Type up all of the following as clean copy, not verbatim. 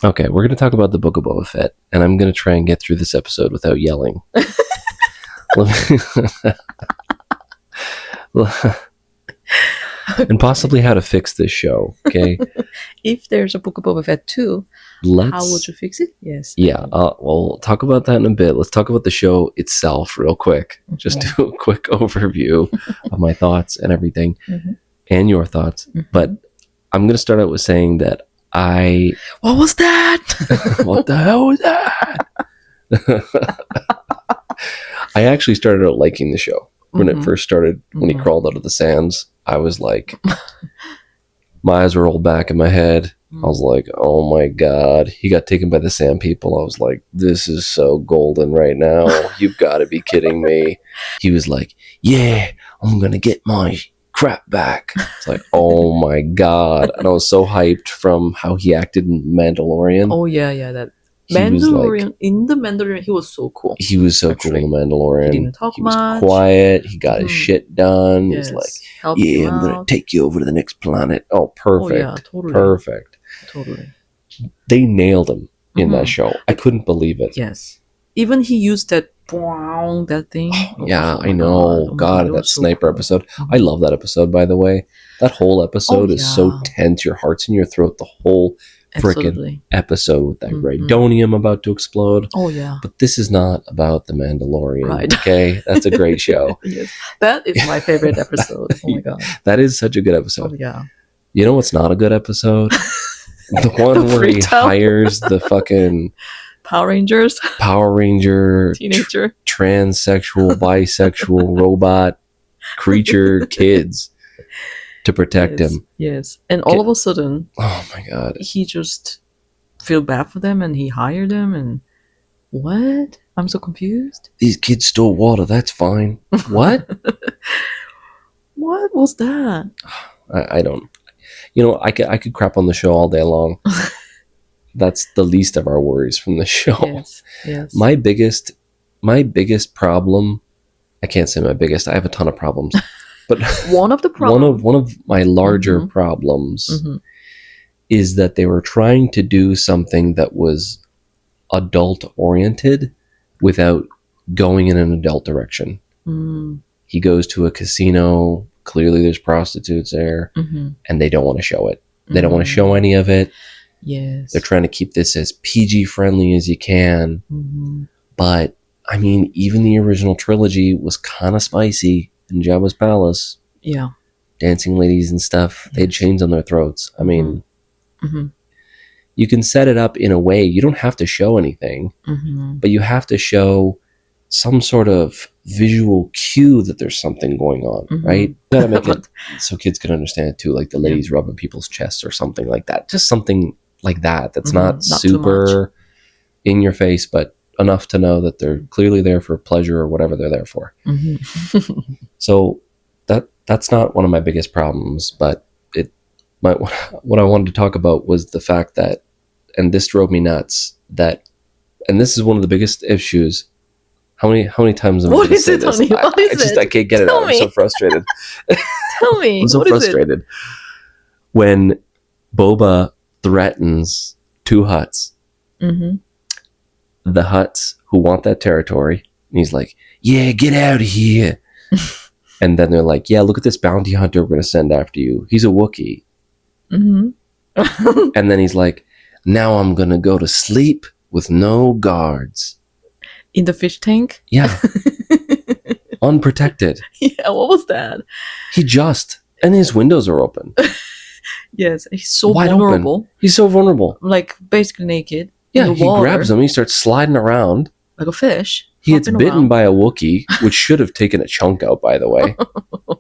Okay, we're going to talk about the Book of Boba Fett, and I'm going to try and get through this episode without yelling. And possibly how to fix this show, okay? If there's a Book of Boba Fett 2, how would you fix it? Yes. Yeah, we'll talk about that in a bit. Let's talk about the show itself real quick. Just do a quick overview of my thoughts and everything, and your thoughts. But I'm going to start out with saying that What was that? What the hell was that? I actually started out liking the show when it first started. When he crawled out of the sands, I was like, my eyes rolled back in my head. I was like, oh my God, he got taken by the sand people. I was like, this is so golden right now. You've got to be kidding me. He was like, yeah, I'm going to get my crap back. It's like, oh my God. And I was so hyped from how he acted in Mandalorian. Oh yeah, that Mandalorian. In the Mandalorian, he was so cool. He was so cool in the Mandalorian. He didn't talk much. Was quiet. He got his shit done. Yes. He's like, yeah, I'm going to take you over to the next planet. Oh, perfect. Oh, yeah, totally. Perfect. Totally. They nailed him in that show. I couldn't believe it. Yes. Even he used that thing. Yeah, I know. God, that sniper episode. I love that episode, by the way. That whole episode is so tense. Your heart's in your throat the whole freaking episode with that Rhydonium about to explode. Oh, yeah. But this is not about the Mandalorian, right? Okay? That's a great show. Yes. That is my favorite episode. Oh, my God. That is such a good episode. Oh, yeah. You know what's not a good episode? The one where he hires the fucking... Power Ranger, teenager, transsexual, bisexual, robot, creature kids to protect him. Yes. And all of a sudden, oh my God, he just feel bad for them and he hired them and what? I'm so confused. These kids stole water, that's fine. What? What was that? I don't, I could crap on the show all day long. That's the least of our worries from the show. Yes. My biggest problem, I can't say my biggest, I have a ton of problems. But one of the problems, one of my larger problems is that they were trying to do something that was adult oriented without going in an adult direction. He goes to a casino, clearly there's prostitutes there, and they don't want to show it. They don't want to show any of it. Yes. They're trying to keep this as PG friendly as you can. But, I mean, even the original trilogy was kind of spicy in Jabba's palace. Yeah. Dancing ladies and stuff. Yes. They had chains on their throats. I mean, you can set it up in a way. You don't have to show anything, but you have to show some sort of visual cue that there's something going on, right? You gotta make it so kids can understand it too, like the ladies rubbing people's chests or something like that. Just something like that. That's not super in your face, but enough to know that they're clearly there for pleasure or whatever they're there for. So that's not one of my biggest problems, but what I wanted to talk about was the fact that, and this drove me nuts, that, and this is one of the biggest issues. How many times am I going to say this? What is it? I can't get it out. I'm so frustrated. Tell me. I'm so frustrated. When Boba threatens two Hutts, the Hutts who want that territory, and he's like, yeah, get out of here. And then they're like, yeah, look at this bounty hunter we're going to send after you. He's a Wookiee. And then he's like, now I'm going to go to sleep with no guards. In the fish tank? Yeah. Unprotected. Yeah, what was that? And his windows are open. Yes, he's so vulnerable. Open. He's so vulnerable. Like, basically naked. Yeah, he grabs him, he starts sliding around. Like a fish. He gets bitten by a Wookiee, which should have taken a chunk out, by the way.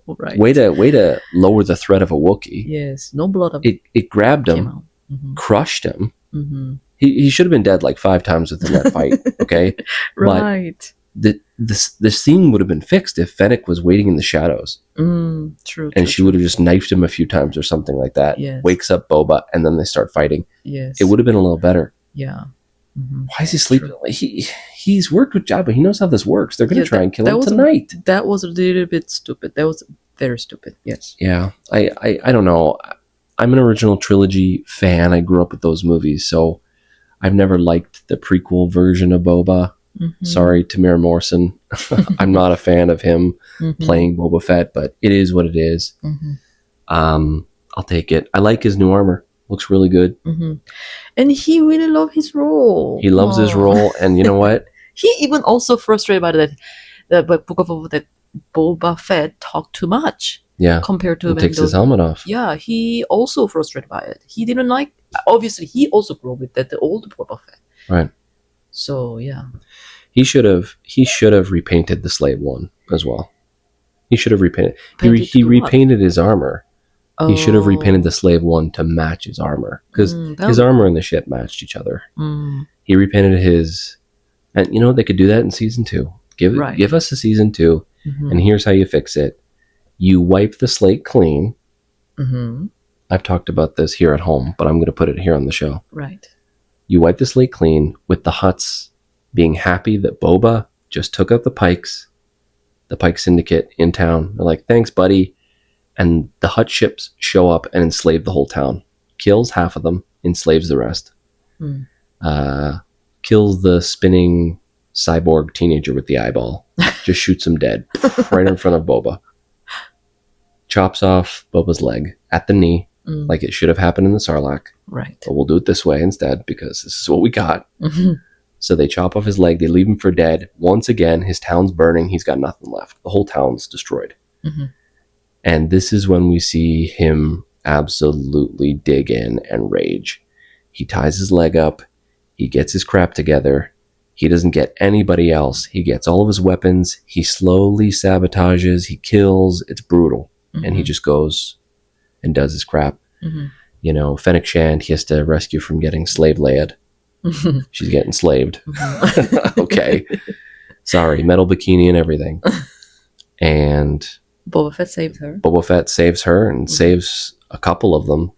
Right. Way to lower the threat of a Wookiee. Yes, no blood. It grabbed him, crushed him. He should have been dead like 5 times within that fight, okay? Right. But the scene would have been fixed if Fennec was waiting in the shadows. True. And she would have just knifed him a few times or something like that. Yes. Wakes up Boba, and then they start fighting. Yes. It would have been a little better. Yeah. Why is he sleeping? He's worked with Jabba. He knows how this works. They're going to try and kill him tonight. That was a little bit stupid. That was very stupid. Yes. Yeah. I don't know. I'm an original trilogy fan. I grew up with those movies, so I've never liked the prequel version of Boba. Sorry, Tamir Morrison. I'm not a fan of him playing Boba Fett, but it is what it is. I'll take it. I like his new armor. Looks really good. And he really loved his role. He loves his role, and you know what? He even also frustrated by the Book of Boba Fett talked too much. Yeah, compared to he takes his helmet off. Yeah, he also frustrated by it. He didn't like. Obviously, he also grew up with the old Boba Fett. Right. So yeah, he should have repainted the Slave one as well. He should have repainted. He repainted his armor. He should have repainted the Slave one to match his armor, because his armor and the ship matched each other. He repainted his, and you know they could do that in season 2. Give us a season 2, and here's how you fix it. You wipe the slate clean. I've talked about this here at home, but I'm going to put it here on the show. Right. You wipe the slate clean with the Hutts being happy that Boba just took out the Pikes Syndicate in town. They're like, thanks, buddy. And the Hutt ships show up and enslave the whole town. Kills half of them, enslaves the rest. Kills the spinning cyborg teenager with the eyeball. Just shoots him dead right in front of Boba. Chops off Boba's leg at the knee, like it should have happened in the Sarlacc. Right. But we'll do it this way instead, because this is what we got. So they chop off his leg. They leave him for dead. Once again, his town's burning. He's got nothing left. The whole town's destroyed. And this is when we see him absolutely dig in and rage. He ties his leg up. He gets his crap together. He doesn't get anybody else. He gets all of his weapons. He slowly sabotages. He kills. It's brutal. And he just goes and does his crap. You know, Fennec Shand, he has to rescue from getting slave laid. She's getting slaved. Okay. Sorry, metal bikini and everything. And Boba Fett saves her. Boba Fett saves her and saves a couple of them.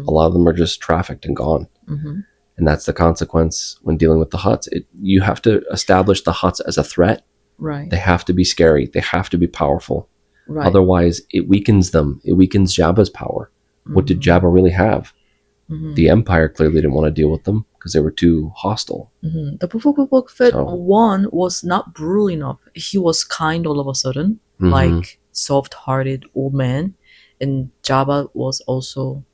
A lot of them are just trafficked and gone. And that's the consequence when dealing with the Hutts. You have to establish the Hutts as a threat. Right. They have to be scary. They have to be powerful. Right. Otherwise, it weakens them. It weakens Jabba's power. What did Jabba really have? The Empire clearly didn't want to deal with them because they were too hostile. The Book of Boba Fett one was not brutal enough. He was kind all of a sudden, like soft-hearted old man, and Jabba was also,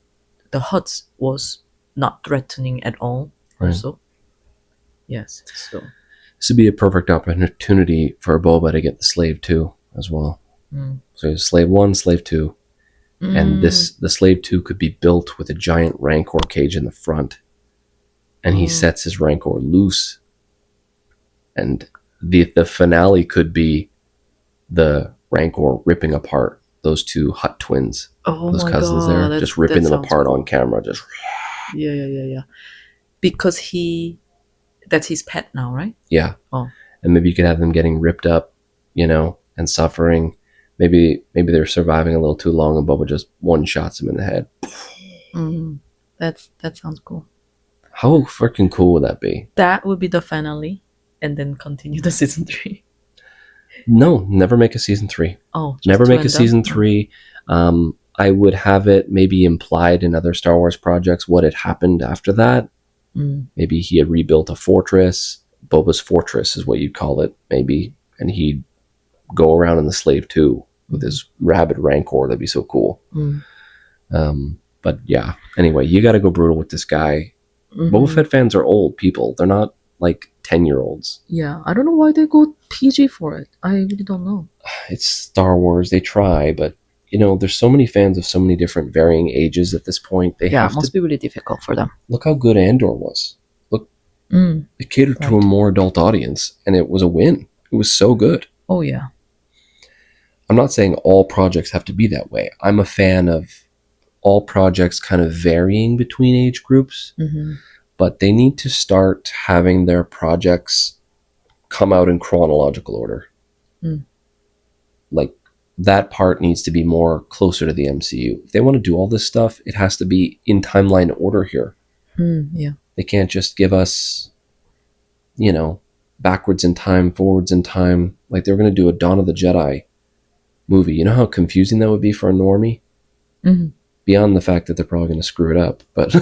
the Hutts was not threatening at all. Right. Also, yes. So this would be a perfect opportunity for Boba to get the Slave 2 as well. So there's Slave 1, Slave 2. And the Slave 2 could be built with a giant Rancor cage in the front. And he sets his Rancor loose. And the finale could be the Rancor ripping apart those 2 Hutt twins. Those cousins there. Just ripping them apart on camera. Just Yeah. Because that's his pet now, right? Yeah. And maybe you could have them getting ripped up, you know, and suffering. Maybe they're surviving a little too long and Boba just one-shots him in the head. That sounds cool. How freaking cool would that be? That would be the finale, and then continue the season 3. No, never make a season 3. Never make a season 3. I would have it maybe implied in other Star Wars projects what had happened after that. Maybe he had rebuilt a fortress. Boba's fortress is what you'd call it, maybe. And he'd go around in the Slave 2 with his rabid Rancor. That'd be so cool. But yeah, anyway, you got to go brutal with this guy. Boba Fett fans are old people. They're not like 10-year-olds. Yeah, I don't know why they go PG for it. I really don't know. It's Star Wars. They try, but you know, there's so many fans of so many different varying ages at this point. It must be really difficult for them. Look how good Andor was. Look, it catered to a more adult audience, and it was a win. It was so good. Oh yeah. I'm not saying all projects have to be that way. I'm a fan of all projects kind of varying between age groups, but they need to start having their projects come out in chronological order. Like, that part needs to be more closer to the MCU. If they want to do all this stuff, it has to be in timeline order here. Yeah. They can't just give us, you know, backwards in time, forwards in time. Like they were going to do a Dawn of the Jedi movie. You know how confusing that would be for a normie? beyond the fact that they're probably going to screw it up. But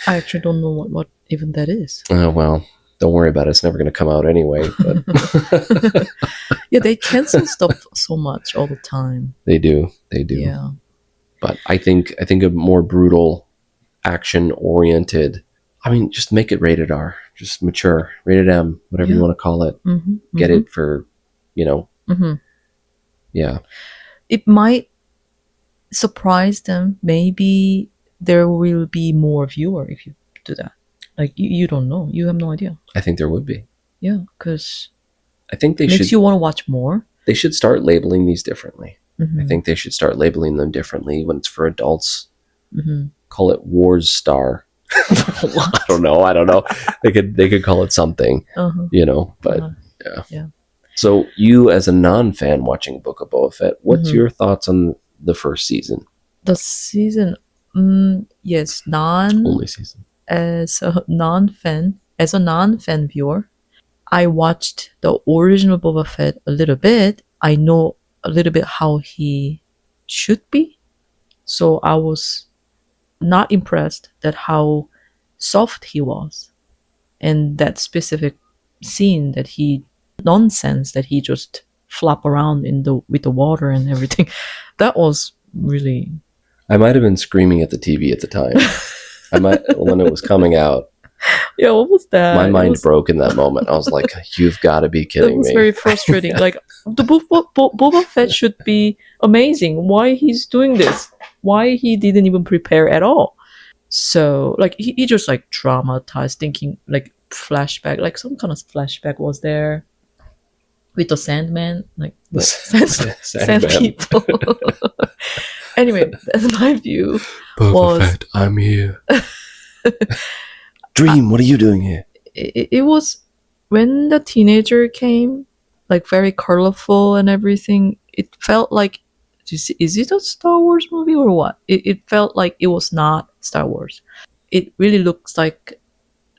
I actually don't know what even that is. Well, don't worry about it. It's never going to come out anyway. But yeah, they cancel stuff so much all the time. They do. Yeah. But I think a more brutal, action-oriented. I mean, just make it rated R, just mature, rated M, whatever you want to call it. Get it for, yeah. It might surprise them. Maybe there will be more viewer if you do that. Like you don't know. You have no idea. I think there would be. Yeah, because I think they makes you want to watch more. They should start labeling these differently. I think they should start labeling them differently when it's for adults. Call it Wars Star. I don't know. They could call it something, but yeah. So you, as a non-fan watching Book of Boba Fett, what's your thoughts on the first season? The season, yes, only season. As a non-fan viewer, I watched the original Boba Fett a little bit. I know a little bit how he should be, so I was not impressed that how soft he was, and that specific scene that he just flop around with the water and everything. That was really. I might have been screaming at the TV at the time. When it was coming out. Yeah, what was that? My mind broke in that moment. I was like, "You've got to be kidding me!" It was very frustrating. Like the Boba Fett should be amazing. Why he's doing this? Why he didn't even prepare at all? So like he just like traumatized, thinking like flashback, like some kind of flashback was there with the Sandman, like the sand people. Anyway, that's my view. Boba Fett, I'm here. Dream, what are you doing here? It was when the teenager came, like very colorful and everything. It felt like, is it a Star Wars movie or what? It felt like it was not Star Wars. It really looks like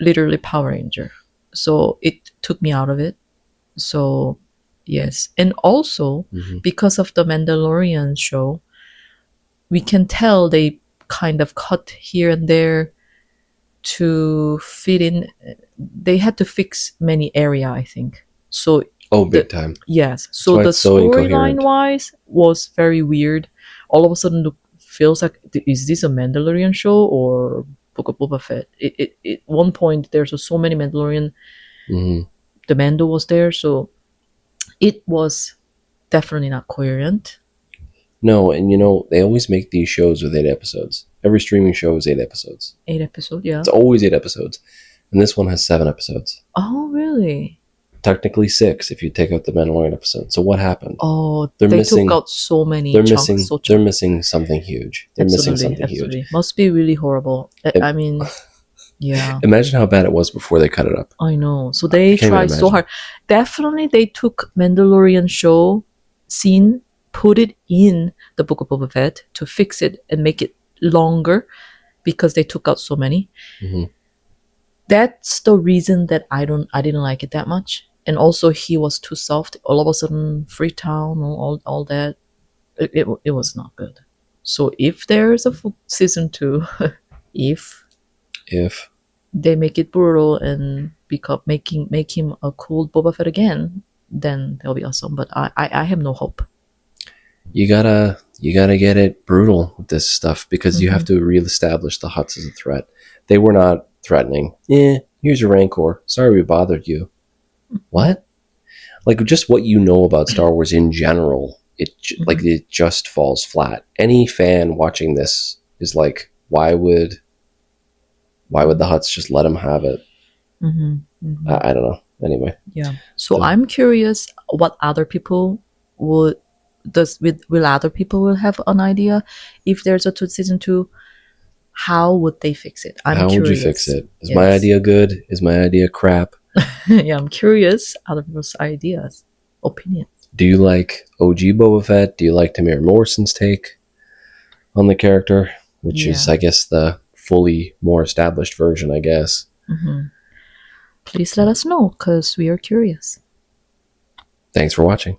literally Power Ranger. So it took me out of it. So yes, and also because of the Mandalorian show, we can tell they kind of cut here and there to fit in. They had to fix many area, I think. So big time. Yes. So the storyline wise was very weird. All of a sudden it feels like, is this a Mandalorian show or Book of Boba Fett? At one point there's so many Mandalorian. The Mando was there, so it was definitely not coherent. No, and they always make these shows with 8 episodes. Every streaming show is 8 episodes. 8 episodes, yeah. It's always 8 episodes. And this one has 7 episodes. Oh, really? Technically 6 if you take out the Mandalorian episode. So what happened? Oh, they took out so many chunks. They're missing something huge. They're missing something huge. Must be really horrible. I mean, yeah. Imagine how bad it was before they cut it up. I know. So they tried so hard. Definitely they took Mandalorian show scene, put it in the Book of Boba Fett to fix it and make it longer because they took out so many. That's the reason that I didn't like it that much. And also he was too soft. All of a sudden, Freetown, all that, it was not good. So if there's a season 2, if they make it brutal and make him a cool Boba Fett again, then that'll be awesome. But I have no hope. You gotta get it brutal with this stuff because you have to reestablish the Hutts as a threat. They were not threatening. Here's your Rancor. Sorry we bothered you. What? Like just what you know about Star Wars in general, it just falls flat. Any fan watching this is like, why would the Hutts just let him have it? I don't know. Anyway. Yeah. So I'm curious what other people will other people have an idea if there's a season 2. How would they fix it? I'm curious. How would you fix it? Is my idea good? Is my idea crap? Yeah, I'm curious other people's ideas, opinions. Do you like OG Boba Fett? Do you like Tamir Morrison's take on the character? Which is, I guess, the fully more established version, I guess. Please let us know, because we are curious. Thanks for watching.